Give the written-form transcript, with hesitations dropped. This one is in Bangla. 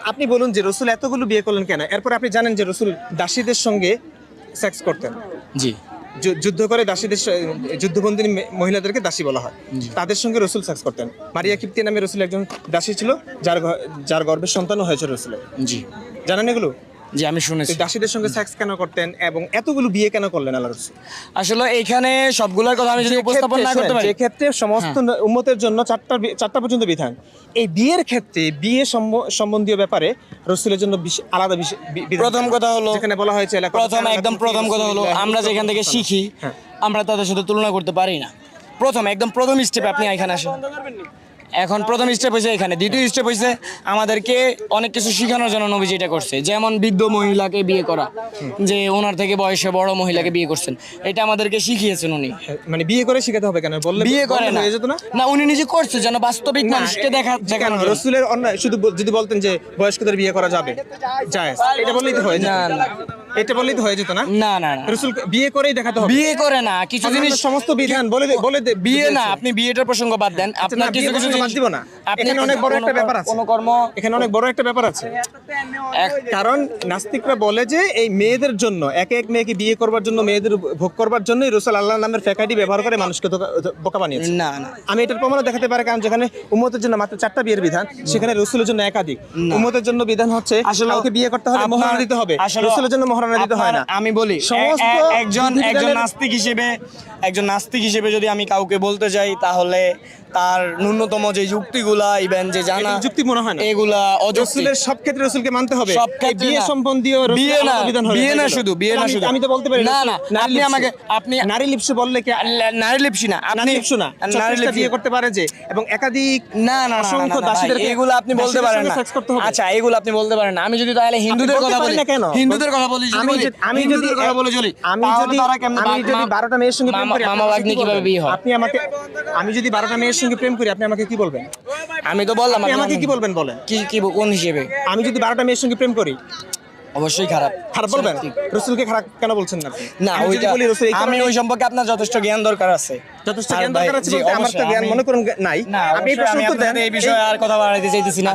আপনি বলুন যে রসুল এতগুলো বিয়ে করলেন কেন? এরপর আপনি জানেন যে রসুল দাসীদের সঙ্গে সেক্স করতেন। জি যুদ্ধ করে দাসীদের যুদ্ধবন্দিনী মহিলাদেরকে দাসী বলা হয়। তাদের সঙ্গে রসুল সেক্স করতেন। মারিয়া কিপ্তি নামে রসুল একজন দাসী ছিল, যার গর্ভে সন্তানও হয়েছে রসুলের। জি জানেন এগুলো? জি আমি শুনেছি। দাসীদের সঙ্গে সেক্স কেন করতেন এবং এতগুলো বিয়ে কেন করলেন আল্লাহ রাসূল? আসলে এইখানে সবগুলোর কথা আমি যদি উপস্থাপন না করতে পারি, যে ক্ষেত্রে সমস্ত উম্মতের জন্য চারটা পর্যন্ত বিধান, এই বিয়ের ক্ষেত্রে বিয়ে সম্বন্ধীয় ব্যাপারে রসুলের জন্য আলাদা বিধান। প্রথম কথা হলো, যেখানে বলা হয়েছে প্রথম কথা হলো আমরা যেখান থেকে শিখি আমরা তাদের সাথে তুলনা করতে পারি না। প্রথম স্টেপ আপনি এখানে আসেন। এখন প্রথম স্টেপ হয়েছে এখানে, দ্বিতীয় স্টেপ হয়েছে আমাদেরকে অনেক কিছু শেখানোর জন্য নবীজি এটা করছে। যেমন বৃদ্ধ মহিলাকে বিয়ে করা, যে ওনার থেকে বয়সে বড় মহিলাকে বিয়ে করছেন, এটা আমাদেরকে শিখিয়েছেন উনি। মানে বিয়ে করে শিখাতে হবে কেন? বললে বিয়ে করে না, হয়ে যেত না? না উনি নিজে করছে যেন বাস্তবিক মানুষকে দেখানো। রসুলের অন্যায় শুধু যদি বলতেন যে বয়স্কদের বিয়ে করা যাবে, জায়েজ, এটা বললেই তো হয়ে যেত। না এটা বললেই তো হয়ে যেত না? না না রসুল বিয়ে করেই দেখাতে হবে। বিয়ে করে না, কিছু জিনিস সমস্ত বিধান বলে বিয়ে না, আপনি বিয়েটার প্রসঙ্গ বাদ দেন। আপনার কিছু কিছু জিনিস দিব না। এখানে অনেক বড় একটা ব্যাপার আছে। কোন কর্ম এখানে অনেক বড় একটা ব্যাপার আছে। কারণ নাস্তিকরা বলে যে এই মেয়েদের জন্য, এক মেয়েকে বিয়ে করবার জন্য, মেয়েদের ভোগ করবার জন্যই রাসূল আল্লাহর নামের ফ্যাকাইটি ব্যবহার করে মানুষকে বোকা বানিয়েছে। না না, আমি এটার প্রমাণ দেখাতে পারি। কারণ যেখানে উম্মতের জন্য মাত্র 4টা বিয়ের বিধান, সেখানে রাসূলের জন্য একাধিক। উম্মতের জন্য বিধান হচ্ছে কাউকে বিয়ে করতে হলে মোহরানা দিতে হবে, রাসূলের জন্য মোহরানা দিতে হয় না। আমি বলি সমস্ত একজন নাস্তিক হিসেবে যদি আমি কাউকে বলতে যাই, তাহলে তার ন্যূনতম যে যুক্তিগুলা ইভেন যে জানা যুক্তি মনে হয় না, এগুলা রাসূলের সব ক্ষেত্রে রাসূলকে মানতে হবে। সব ক্ষেত্রে বিয়ে সম্বন্ধীয় বিয়ে না শুধু আমি তো বলতে পারি না না, আপনি নারী লিপ্সু বললে কি? নারী লিপ্সি না, নারী লিপ্সু না, নারী বিয়ে করতে পারে যে, এবং একাধিক অসংখ্য দাসীদের, এগুলো আপনি বলতে পারেন না। আচ্ছা এগুলো আপনি বলতে পারেন না। আমি যদি তাহলে হিন্দুদের কথা বলি, আমি যদি 12টা মেয়ের সঙ্গে প্রেম করি, মামা ভাগ্নি কিভাবে বিয়ে হয়? আমি যদি 12টা মেয়ের সঙ্গে প্রেম করি, আপনি আমাকে কি বলবেন? আমি তো বললাম, আপনি আমাকে কি বলবেন বলেন? কি কোন হিসেবে? আমি যদি 12টা মেয়ের সঙ্গে প্রেম করি, অবশ্যই খারাপ বলবেন। রাসূলকে খারাপ কেন বলছেন না? না আমি ওই সম্পর্কে আপনার যথেষ্ট জ্ঞান দরকার আছে। যথেষ্ট জ্ঞান দরকার আছে বলতে আমার তো জ্ঞান মনে করুন নাই। আমি এই বিষয়ে আর কথা বাড়াইতে চাইতেছি না।